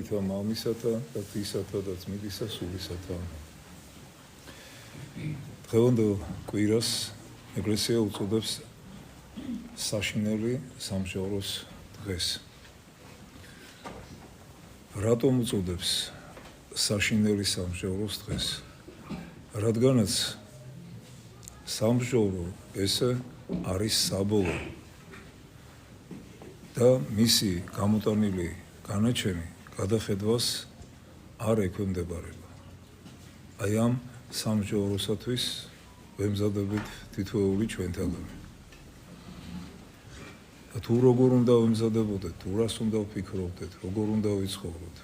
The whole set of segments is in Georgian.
ბავშვთა მამისათა და ღვთისათა და წმინდისა სულისათა. დღევანდელ კვირას ეკლესია უწოდებს საშინელი სამშობლოს დღეს. რატომ უწოდებს საშინელი სამშობლოს დღეს? რადგანაც სამშობლო ესე არის საბოლოო და მისი გამოტანილი განაჩენი გადახედვას არ ექვემდებარება. აი ამ სამშობლოსათვის ვემზადებით თითოეული ჩვენთაგანი. თუ როგორ უნდა ვემზადებოდეთ, თუ რას უნდა ვფიქრობდეთ, როგორ უნდა ვიცხოვროთ.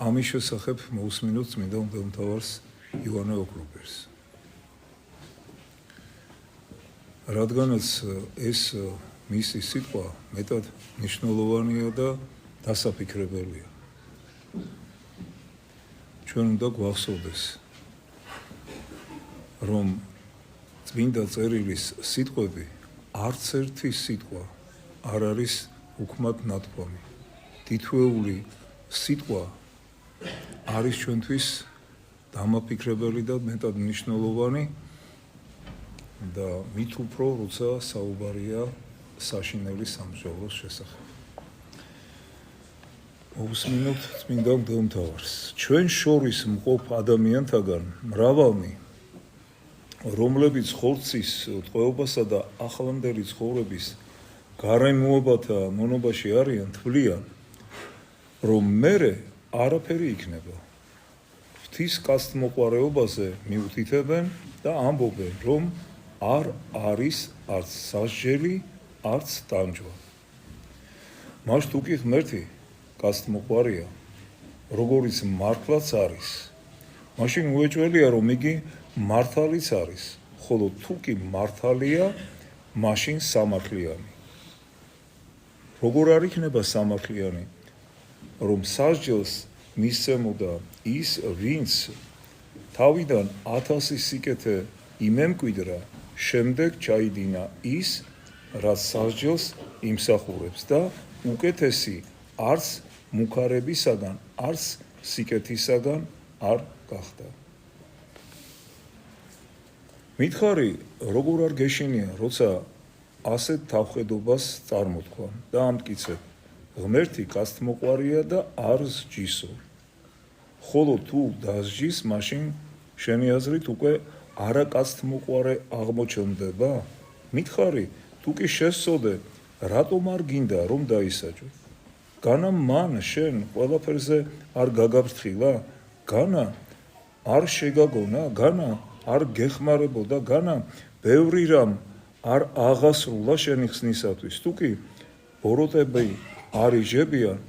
ამის შესახებ მოусმინოთ წმინდა მღვდელმთავარს იოანე ოქროპერს. რადგანაც ეს მისი სიტყვა მეტად მნიშვნელოვანია და დასაფიქრებელია. ჩვენ უნდა გვახსოვდეს, რომ წმინდა წერილის სიტყვები არც ერთი სიტყვა არ არის უქმად ნათქვამი. თითოეული სიტყვა არის ჩვენთვის დამაფიქრებელი და მეტად მნიშვნელოვანი და მით უფრო როცა საუბარია საშინელი სამშობლოს შესახებ. მოусმინოთ წმინდა მღვდელმთავარს. ჩვენ შორის მყოფ ადამიანთაგან მრავალნი, რომლებიც ხორცის ტყვეობასა და ახლანდელი ცხოვრების გარემოებათა მონობაში არიან, თვლიან, რომ მერე არაფერი იქნება. ღვთის კაცთმოყვარეობაზე მიუთითებენ და ამბობენ, რომ არ არის არც სასჯელი, არც ტანჯვა. მას თუ კი ღმერთი კაცთმოყვარეა, როგორიც მართლაც არის, მაშინ უეჭველია, რომ იგი მართალიც არის, ხოლო თუ კი მართალია, მაშინ სამართლიანი. როგორ არ იქნება სამართლიანი, რომ სასჯელს მისცემოდა ის, ვინც თავიდან 1000 სიკეთე იმემკვიდრა, შემდეგ ჩაიდინა ის, რაც სასჯელს იმსახურებს და უკეთესი არც მუქარებისაგან, არც სიკეთისაგან არ გახდა. მითხარი, როგორ არ გეშინია, როცა ასეთ თავხედობას წარმოთქვამ და ამტკიცებ, ღმერთი კაცთმოყვარეა და არ სჯისო. ხოლო თუ დასჯის, მაშინ შენი აზრით უკვე არაკაცთმოყვარე აღმოჩნდება? მითხარი, თუ კი შესწოდე, რატომ არ გინდა რომ დაისაჯო? განა მან შენ ყველაფერზე არ გაგაფრთხილა? განა არ შეგაგონა? განა არ გეხმარებოდა? განა ბევრი რამ არ აღასრულა შენი ხსნისათვის? თუ კი ბოროტები არ იჯებიან,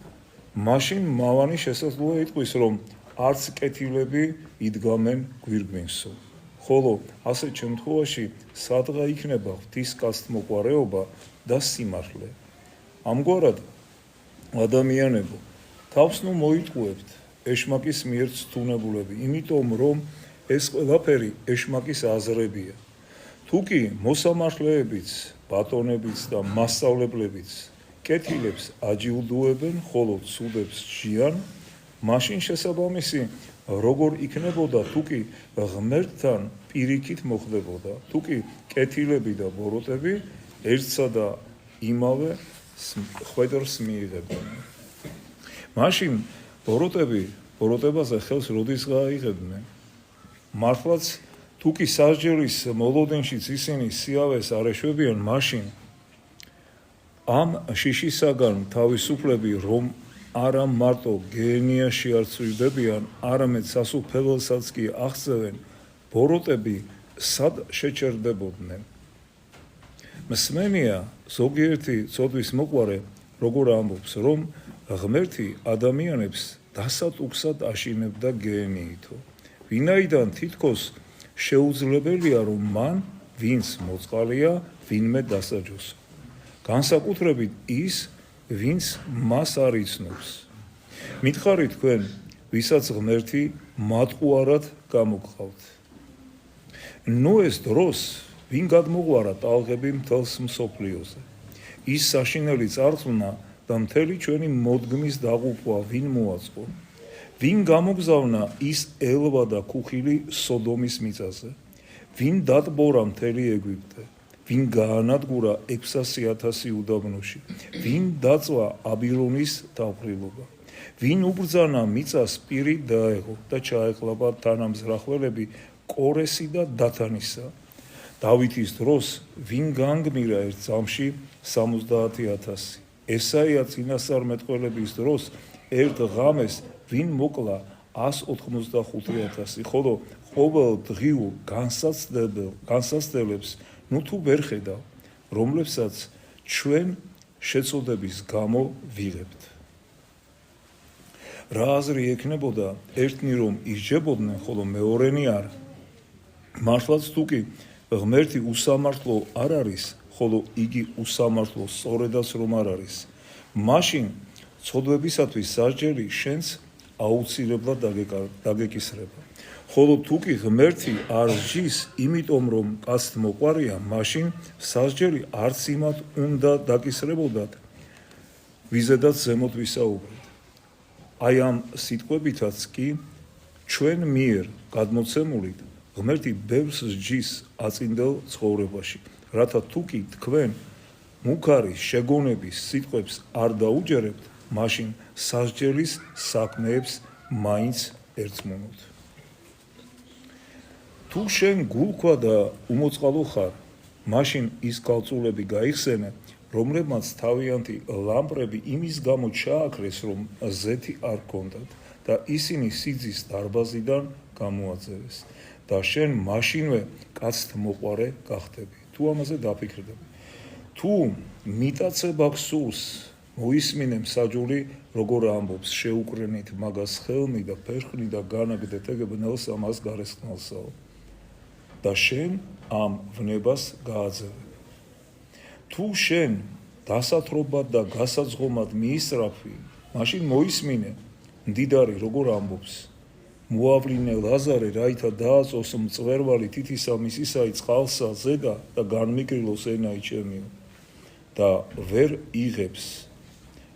მაშინ მავანი შესაძლოა იტყვის, რომ არც კეთილები იდგამენ გვირგვინსო. ხოლო ასეთ შემთხვევაში სადღა იქნება ღვთის კაცთმოყვარეობა და სიმართლე. ამგვარად, ადამიანებო, თავს ნუ მოიტყუებთ ეშმაკის მიერ ცდუნებულები, იმიტომ რომ ეს ყველაფერი ეშმაკის აზრებია. თუ კი მოსამართლეებიც, ბატონებიც და მასწავლებლებიც კეთილებს აჯილდოებენ, ხოლო ცუდებს სჯიან, მაშინ შესაბამისი როგორ იქნებოდა, თუ კი ღმერთთან პირიქით მოხდებოდა, თუ კი კეთილები და ბოროტები ერთსა და იმავე ხვედრს მიიღებდნენ. მაშინ ბოროტებაზე ხელს როდის გააიღებდნენ? მართლაც თუ კი სასჯელის მოლოდინშიც ისინი სიავეს არ ეშვებიან, მაშინ ამ შიშისაგან თავისუფლები რომ არა მარტო გენიაში არ ცვლილებიან, არამედ სასუფეველსაც კი აღწევენ, ბოროტები სად შეჩერდებოდნენ? მსმენია ზოგიერთი ცოდვის მოყვარე როგორ ამბობს, რომ ღმერთი ადამიანებს დასატუქსად აშინებდა გენიითო, ვინაიდან თითქოს შეუძლებელია, რომ მან, ვინც მოწყალია, ვინმე დასაჯოსო. განსაკუთრებით ის, ვინც მას არ იცნობს. მითხარი თქვენ, ვისაც ღმერთი მატყუარად გამოგყავთ. ნუ ეს დროს ვინ გადმოღვარა ტალღები მთელს მსოფლიოზე. ის საშინელი წარღვნა, და მთელი ჩვენი მოდგმის დაღუპვა ვინ მოაწყო? ვინ გამოგზავნა ის ელვა და ქუხილი სოდომის მიწაზე? ვინ დატბორა მთელი ეგვიპტე? ვინ გაანადგურა 600,000 უდაბნოში? ვინ დაწვა აბილონის თავყრილობა? ვინ უბრძანა მიწას პირი დაეღო და ჩაეყლაპა თანამზრახველები კორესი და დათანისა? დავითის დროს ვინ განგმირა ერთ წამში 70,000? ესაია წინასწარმეტყველების დროს ერთ ღამეს ვინ მოკლა 185,000? ხოლო ყოველ დღიურ განსაცდელებს ნუ თუ ვერ ხედავ, რომლებსაც ჩვენ შეწოდების გამო ვიღებთ. რა აზრი ექნებოდა ერთნი რომ ისჯებოდნენ, ხოლო მეორენი არა? მართლაც თუ კი ღმერთი უსამართლო არ არის, ხოლო იგი უსამართლო სწორედაც რომ არ არის, მაშინ ცოდვებისათვის სასჯელი შენს აუცილებლად დაგეკისრება. ხოლო თუ კი ღმერთი არ სჯის, იმიტომ რომ კაცთ მოყვარია, მაშინ სასჯელი არც იმათ უნდა დაკისრებოდათ, ვიზედაც ზემოთ ვისაუბრეთ. აი ამ სიტყვებითაც კი ჩვენ მიერ გადმოცემულით ღმერთი ბევრს სჯის აწინდელ ცხოვრებაში, რათა თუ კი თქვენ მუქარის შეგონების სიტყვებს არ დაუჯერებთ, მაშინ სასჯელის საქმეებს მაინც ერწმუნოთ. თუ შენ გულქვა და უმოწყალო ხარ, მაშინ ის ქალწულები გაიხსენე, რომლებმაც თავიანთი ლამპრები იმის გამო ჩააქრეს, რომ ზეთი არ ჰქონდათ და ისინი სიძის დარბაზიდან გამოაძევეს და შენ მაშინვე კაცთ მოყვარე გახდები. თუ ამაზე დაფიქრდები, თუ მიტაცება გსურს, მოისმინე მსაჯული როგორ ამბობს, შეუკრენით მაგას ხელმი და ფერხნი და განაგდეთ ეგ-ბნელს ამას გარესხნალსაო და შენ ამ ვნებას გააძევე. თუ შენ დასათრობად და გასაძღომად მიისწრაფვი, მაშინ მოისმინე მდიდარი როგორ ამბობს, მოავლინე ლაზარე რაითა დააწოს მწვერვალი თითისა მისისაი წყალსა ზედა და განმიკრილოს ენაი ჩემიო და ვერ იღებს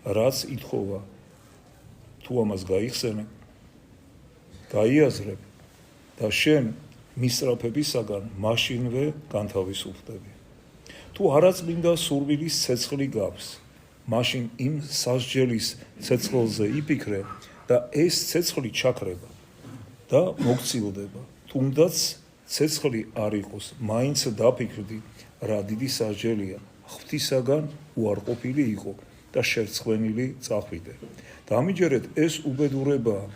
რაც ითხოვა. თუ ამას გაიხსენე, გაიაზრებ და შენ მისწრაფებისაგან მაშინვე განთავისუფლდები. თუ არაწმინდა სურვილის ცეცხლი გაქვს, მაშინ იმ სასჯელის ცეცხლზე იფიქრე და ეს ცეცხლი ჩაქრება და მოგცილდება. თუნდაც ცეცხლი არ იყოს, მაინც დაფიქრდი, რა დიდი სასჯელია ღვთისაგან უარყოფილი იყო და შერცხვენილი წახვიდე. დამიჯერეთ ეს უბედურებაა,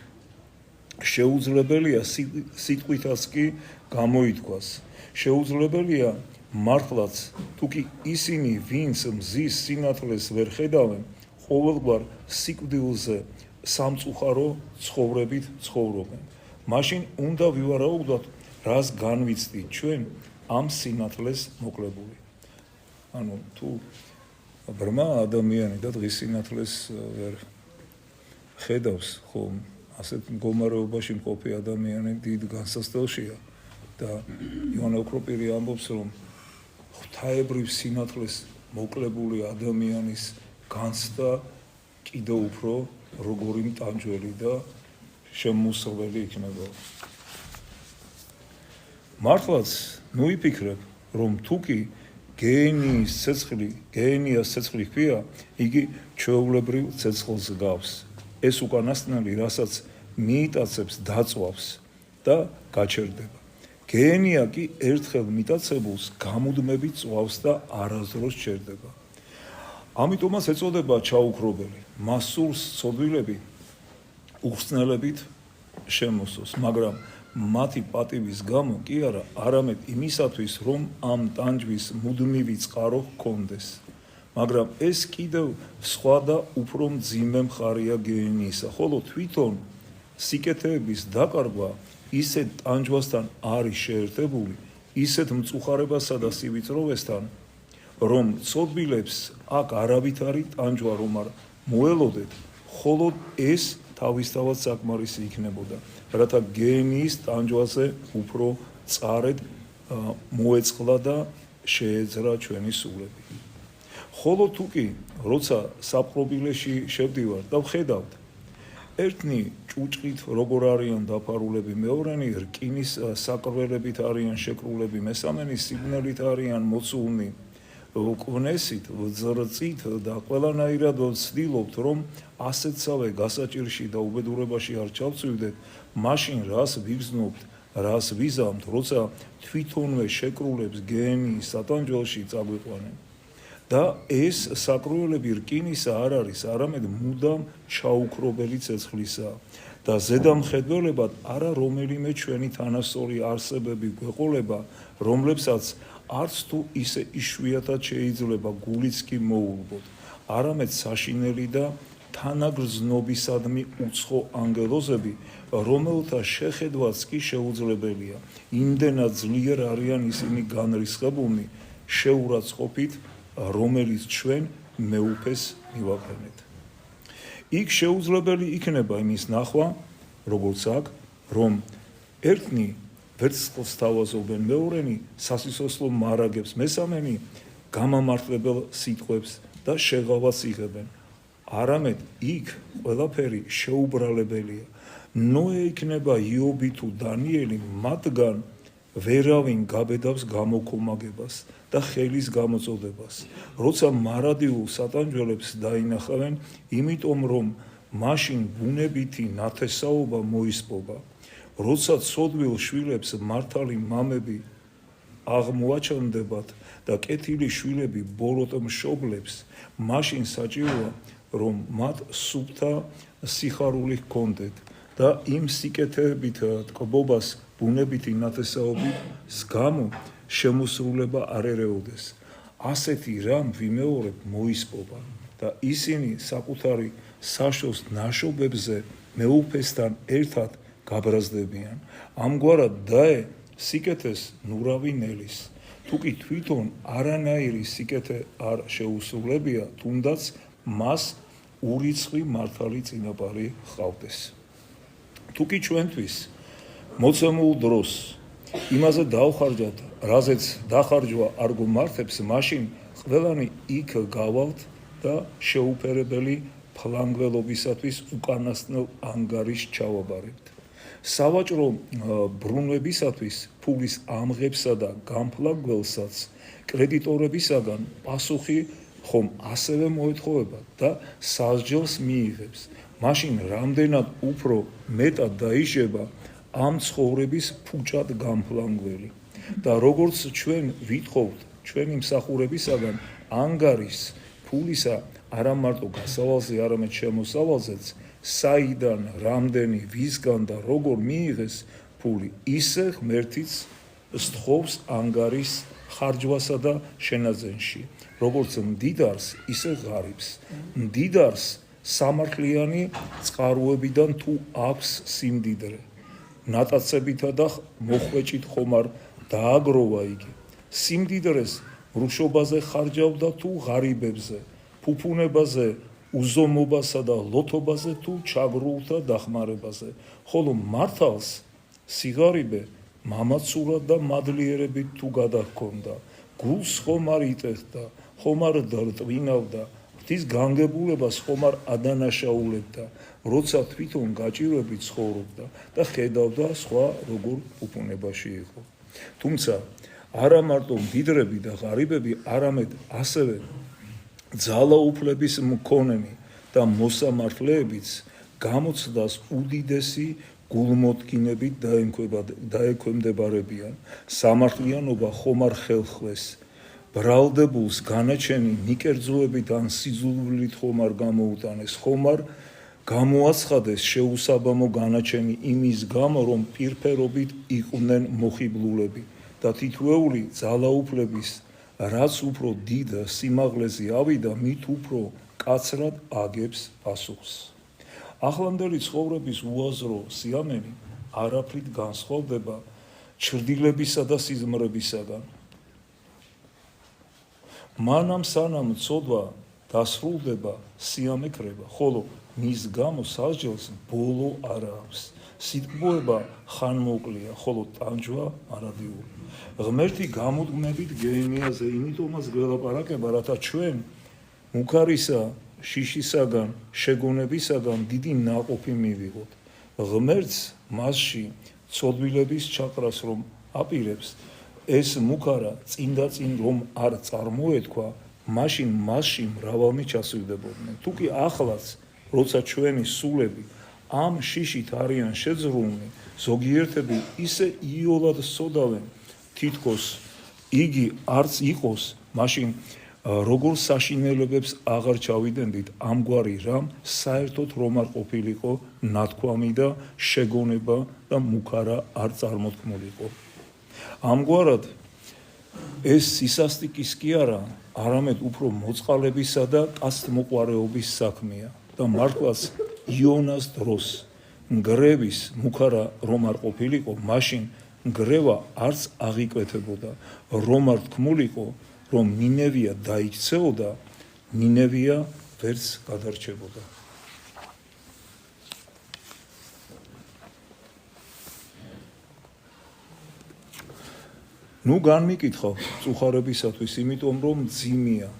შეუძლებელია სიტყვითაც კი გამოითქვას, შეუძლებელია მართლაც, თუ კი ისინი, ვინც მზის სინათლეს ვერ ხედავენ, ყოველგვარ სიკვდილზე სამწუხარო ცხოვრებით ცხოვრობენ. მაშინ უნდა ვივარაუდოთ, რას განვიცდით ჩვენ ამ სინათლეს მოკლებული. ანუ თუ ბრმა ადამიანი და დღის სინათლეს ვერ ხედავს, ხომ ასეთ მდგომარეობაში მყოფი ადამიანი დიდ განსაცდელშია და იოანე ოქროპირი ამბობს, რომ ღვთაებრივ სინათლეს მოკლებული ადამიანის განცდა კიდევ უფრო როგორი მტანჯველი და შემოსავლელი იქნება. მართლაც ნუ იფიქრებ, რომ თუ კი გენიას ცეცხლი ჰქვია, იგი ჩვეულებრივ ცეცხლს გავს. ეს უკანასკნელი, რასაც მიიტაცებს, დაწვავს და გაჩერდება. გენია კი ერთხელ მიტაცებულს გამუდმებით წვავს და არასდროს ჩერდება. ამიტომაც ეწოდება ჩაუქრობელი. მას სურს ცოდვილები უხსნელებით შემოსოს, მაგრამ მათი პატივის გამო კი არა, არამედ იმისათვის, რომ ამ ტანჯვის მუდმივი წყარო ჰქონდეს. მაგრამ ეს კიდევ სხვა და უფრო მძიმე მხარეა გენიისა, ხოლო თვითონ სიკეთეების დაკარგვა ისეთ ტანჯვასთან არის შეერთებული, ისეთ მწუხარებასა და სივიწროვესთან, რომ ცოდვილებს აქ არავითარი ტანჯვა რომ არ მოელოდეთ, ხოლო ეს თავისთავად საკმარისი იქნებოდა, რათა გენიის ტანჯვაზე უფრო წარედ მოეწყლა და შეეძრა ჩვენი სულები. ხოლო თუ კი როცა საპყრობილეში შევდივარ და ვხედავთ ერთნი ჭუჭყით როგორ არიან დაფარულები, მეორენი რკინის საკრველებით არიან შეკრულები, მესამენი სიგნალით არიან მოცულნი, კვნესით, ვძრწით და ყველანაირად ვცდილობთ, რომ ასეთსავე გასაჭირში და უბედურებაში არ ჩავწვივდეთ, მაშინ რას ვიგრძნობთ, რას ვიზამთ, როცა თვითონვე შეკრულებს გენიის სატანჯველში წაგვიყვანენ. და ეს საკრუელები რკინისა არ არის, არამედ მუდამ ჩაუქრობელი ცეცხლისა და ზედამხედველებად არა რომელიმე ჩვენი თანასწორი არსებები გვეყოლება, რომლებსაც არც თუ ისე იშვიათად შეიძლება გულიც კი მოულბოთ, არამედ საშინელი და თანაგრძნობისადმი უცხო ანგელოზები, რომელთა შეხედვაც კი შეუძლებელია, იმდენად ძლიერ არიან ისინი განრისხებულნი შეურაცხყოფით, რომელიც ჩვენ მეუფეს მივაყენეთ. იქ შეუძლებელი იქნება იმის ნახვა, როგორც აქ, რომ ერთნი ვერცხლს თავაზობენ, მეორენი სასისოსლო მარაგებს, მესამენი გამამართლებელ სიტყვებს და შეღავას იღებენ. არამედ იქ ყველაფერი შეუბრალებელია. ნოე იქნება იობი თუ დანიელი, მათგან ვერავინ გაბედავს გამოქომაგებას და ხელის გამოწოდებას, როცა მარადიულ სატანჯველებს დაინახავენ, იმიტომ რომ მაშინ ბუნებითი ნათესაობა მოისპობა, როცა ცოდვილ შვილებს მართალი მამები აღმოაჩნდებათ და კეთილი შვილები ბოროტ მშობლებს, მაშინ საჭიროა, რომ მათ სუფთა სიხარული ჰქონდეთ და იმ სიკეთეებით ტკბობას ბუნებითი ნათესაობის გამო შემოსრულება არ ერეოდეს. ასეთი რამ ვიმეორებ მოისპობა და ისინი საკუთარი საშოს ნაშობებზე მეუფესთან ერთად გაბრაზდებიან. ამგვარად დაე სიკეთეს ნურავი ნელის. თუ კი თვითონ არანაირი სიკეთე არ შეუსრულებია, თუნდაც მას ურიცხვი მართალი წინაპარი ჰყავდეს. თუ კი ჩვენთვის მოცემულ დროს იმაზე დავხარჯათ, რაზეც დახარჯვა არ გვმართებს, მაშინ ყველანი იქ გავალთ და შეუფერებელი ფლანგველობისათვის უკანასკნელ ანგარიშს ჩავაბარებთ. სავაჭრო ბრუნვებისათვის ფულის ამღებსა და გამფლანგველსაც კრედიტორებისაგან პასუხი ხომ ასევე მოეთხოვება და სასჯელს მიიღებს. მაშინ რამდენად უფრო მეტად დაიშება ამ ცხოვრების ფუჭად გამფლანგველი და როგორც ჩვენ ვითხოვთ ჩვენი მსახურებისაგან ანგარიშს ფულისა არა მარტო გასავალზე, არამედ შემოსავალზეც, საიდან, რამდენი, ვისგან და როგორ მიიღეს ფული, ისე ღმერთიც სთხოვს ანგარიშს ხარჯვასა და შენაძენში, როგორც მდიდარს, ისე ღარიბს. მდიდარს სამართლიანი წყაროებიდან თუ აქვს სიმდიდრე, ნატაცებითა და მოხვეჭით ხომ არ დააგროვა იგი. სიმდიდრეს რუშობაზე ხარჯავდა თუ ღარიბებზე, ფუფუნებაზე, უზომობასა და ლოთობაზე თუ ჩაგრულთა დახმარებაზე, ხოლო მართალს სიღარიბე მამაცურად და მადლიერებით თუ გადაჰქონდა, გულს ხომ არ იტეხდა, ხომ არ დარწვინავდა, ღვთის განგებულებას ხომ არ ადანაშაულებდა, როცა თვითონ გაჭირვებით ცხოვრობდა და ხედავდა სხვა როგორ ფუფუნებაში იყო. თუმცა არა მარტო მდიდრები და ღარიბები, არამედ ასევე ძალაუფლების მქონენი და მოსამართლეებიც გამოცდას უდიდესი გულმოდგინებით დაექვემდებარებიან. სამართლიანობა ხომ არ ხელხვეს, ბრალდებულს განაჩენი ნიკერძოებით ან სიძულვილით ხომ არ გამოუტანეს, ხომ არ გამოაცხადეს შეუსაბამო განაჩენი იმის გამო, რომ პირფერობით იყვნენ მოხიბლულები და თითოეული ძალაუფლების რაც უფრო დიდ სიმაღლეზე ავიდა, მით უფრო კაცრად აგებს პასუხს. ახლანდელი ცხოვრების უაზრო სიამენი არაფრით განსხვავდება ჩრდილებისა და სიზმრებისაგან. მანამ სანამ ცოდვა დასრულდება, სიამე ქრება, ხოლო მის გამო სასჯელს ბოლო არ აქვს. სიტყვოება ხანმოკლეა, ხოლო ტანჯვა არადიული. ღმერთი გამოდგმებით გეენიაზე იმიტომაც გველაპარაკება, რათა ჩვენ მუქარისა შიშისაგან შეგონებისაგან დიდი ნაყოფი მივიღოთ ღმერთს მასში ცოდვილების ჩაყრას რომ აპირებს ეს მუქარა წინ რომ არ წარმოეთქვა მაშინ მასში მრავალნი ჩასვიდებოდნენ თუკი ახლაც როცა ჩვენი სულები ამ შიშით არიან შეძრულნი ზოგიერთები ისე იოლად სოდავენ თითქოს იგი არც იყოს მაშინ როგორ საშინელებებს აღარ ჩავიდენდით ამგვარი რამ საერთოდ რომ არ ყოფილიყო ნათქვამი და შეგონება და მუქარა არ წარმოთქმულიყო ამგვარად ეს სისასტიკის კი არა არამედ უფრო მოწყალებისა და კაცთმოყვარეობის საქმეა და მართლაც იონას დროს ნგრევის მუქარა რომ არ ყოფილიყო მაშინ ნგრევა არც აღიკვეთებოდა რომ არ თქმულიყო რომ ნინევია დაიქცეოდა ნინევია ვერც გადარჩებოდა ნუ განმიკითხავ წუხარებისათვის იმიტომ რომ ძიმია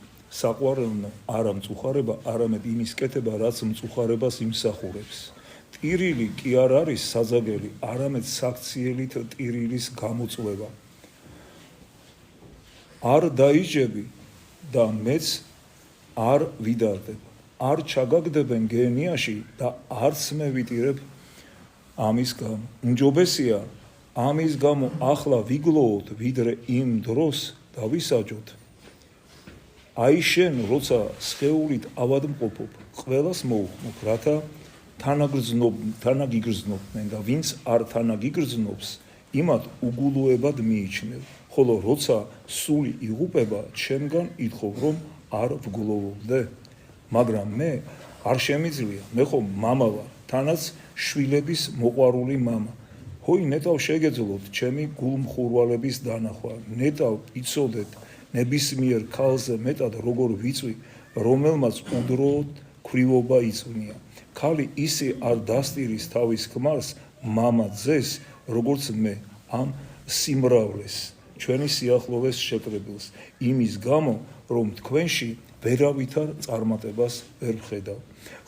საყვარელნო არა მწუხარება არამედ იმის კეთება რაც მწუხარებას იმსახურებს ტირილი კი არ არის საძაგელი არამედ საქციელით ტირილის გამოწვევა არ დაიჯები და მეც არ ვიდარდებ არ ჩაგაგდებენ გენიაში და არც მე ვიტირებ ამის გამო უმჯობესია ამის გამო ახლა ვიგლოოთ ვიდრე იმ დროს დავისაჯოთ აი შენ როცა სხეულით ავადმყოფობ ყველას მოუხმობ რათა თანაგიგრძნობდნენ და ვინც არ თანაგიგრძნობს იმათ უგულოებად მიიჩნევ ხოლო როცა სული იღუპება ჩემგან ითხოვ რომ არ ვგულოვობდე მაგრამ მე არ შემიძლია მე ხომ მამა ვარ თანაც შვილების მოყვარული მამა ჰოი ნეტავ შეგეძლოთ ჩემი გულმხურვალების დანახვა ნეტავ იცოდეთ ნებისმიერ ქალზე მეტად როგორ ვიწვი რომელმაც უდროოდ ქვრივობა იწვნია ქალი ისე არ დასტირის თავის ქმარს მამა ძეს როგორც მე ამ სიმრავლეს ჩვენი სიახლოვეს შეკრებილს იმის გამო რომ თქვენში ვერავითარ წარმატებას ვერ ვხედავ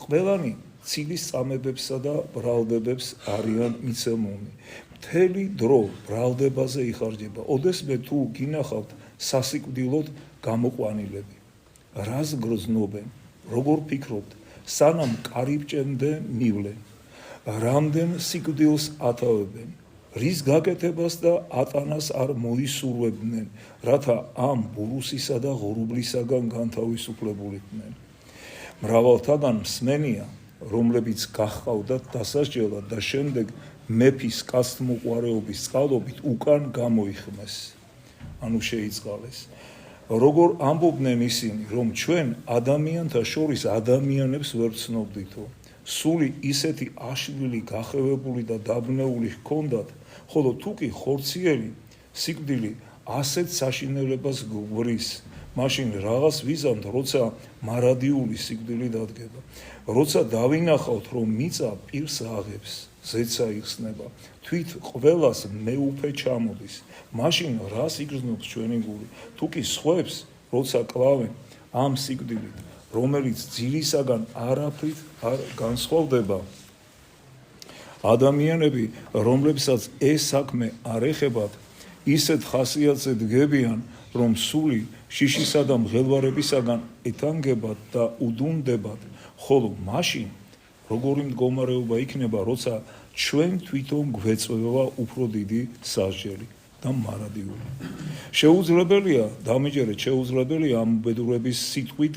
ყველანი ცილის წამებებსა და ბრალდებებს არიან მიცემული მთელი დრო ბრალდებაზე იხარჯება ოდესმე თუ გინახავთ სასიკვდილოდ გამოყვანილები რას გრძნობენ როგორ ფიქრობთ სანამ კარიბჭემდე მივლენ რამდენ სიკვდილს ათავებენ რის გაკეთებას და ატანას არ მოისურვებდნენ რათა ამ ბურუსისა და ღრუბლისაგან განთავისუფლებულიყვნენ მრავალთაგან მსმენია რომლებიც გახყავდათ დასასჯელად და შემდეგ მეფის კაცთმოყვარეობის წყალობით უკან გამოიხმეს ანუ შეიწყალეს როგორ ამბობდნენ ისინი რომ ჩვენ ადამიანთა შორის ადამიანებს ვერ ვცნობდითო სული ისეთი აშლილი გახევებული და დაბნეული ჰქონდათ ხოლო თუკი ხორციელი სიკვდილი ასეთ საშინელებას გვრის მაშინ რაღაც ვიზამთ როცა მარადიული სიკვდილი დადგება როცა დავინახავთ რომ მიწა პირს აღებს ზეცა იხსნება თვით ყველას მეუფე ჩამოდის მაშინ რას იგრძნობს ჩვენი გული თუკი სხვებს როცა კლავენ ამ სიკვდილით რომელიც ძილისაგან არაფრით არ განსხვავდება ადამიანები რომლებსაც ეს საქმე არ ეხებათ ისეთ ხასიათზე დგებიან რომ სული შიშისა და მღელვარებისაგან ეთანგებათ და უდუნდებათ ხოლო მაშინ როგორი მდგომარეობა იქნება როცა ჩვენ თვითონ გვეწვევა უფრო დიდი სასჯელი და მარადიული შეუძლებელია დამიჯერეთ შეუძლებელია ამ უბედურების სიტყვით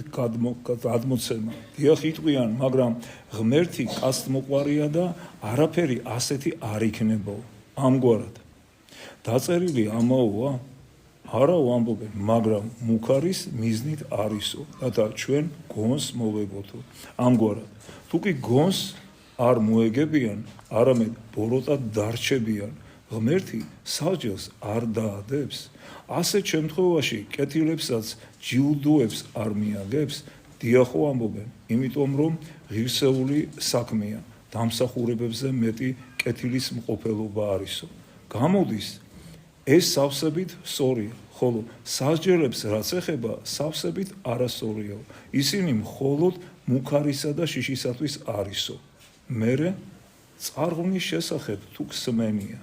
გადმოცემა დიახ იტყვიან მაგრამ ღმერთი კაცთმოყვარია და არაფერი ასეთი არ იქნებაო ამგვარად დაწერილი ამაოა არა ვამბობენ მაგრამ მუქარის მიზნით არისო რათა ჩვენ გონს მოვეგოთო ამგვარად თუკი გონს არ მოეგებიან არამედ ბოროტად დარჩებიან ღმერთი სასჯელს არ დაადებს ასეთ შემთხვევაში კეთილებსაც ჯილდოებს არ მიაგებს დიახო ამბობენ იმიტომ რომ ღირსეული საქმეა დამსახურებებზე მეტი კეთილის მყოფელობა არისო გამოდის ეს სავსებით სწორია, ხოლო სასჯელებს რაც ეხება, სავსებით არასწორიაო. ისინი მხოლოდ მუქარისა და შიშისათვის არისო. მერე წარღვნის შესახებ თუ გსმენია.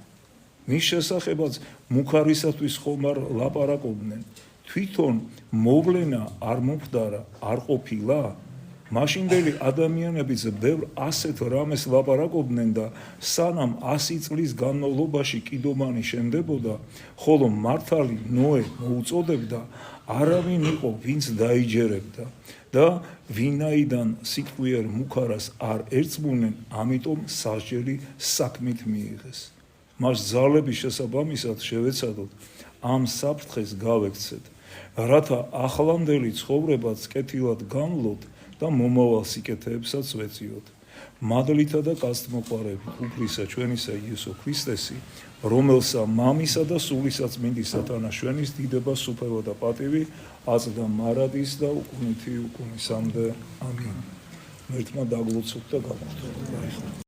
მის შესახებაც მუქარისათვის ხომ არ ლაპარაკობდნენ. თვითონ მოვლენა არ მომხდარა, არ ყოფილა. მაშინდელი ადამიანებიც ბევრ ასეთ რამეს ლაპარაკობდნენ და სანამ 100 წლის განმავლობაში კიდობანი შენდებოდა, ხოლო მართალი ნოე მოუწოდებდა, არავინ იყო, ვინც დაიჯერებდა და ვინაიდან სიტყვიერ მუქარას არ ერწყმუნენ, ამიტომ სასჯელი საქმით მიიღეს. მას ძალების შესაბამისად შევეცადოთ, ამ საფრთხეს გავექცეთ, რათა ახლანდელი ცხოვრებაც კეთილად განვლოთ და მომავალ სიკეთეებსაც ვეწიოთ. მადლითა და კაცთმოყვარებით უფლისა ჩვენისა იესო ქრისტესი, რომელსა მამისა და სულისა წმინდის სათანაშველის დიდება, სუფევა და პატივი აწდა მარადის და უკუნითი უკუნისამდე. ამინ. მერთმა დაგლოცოთ და გავხდეთ.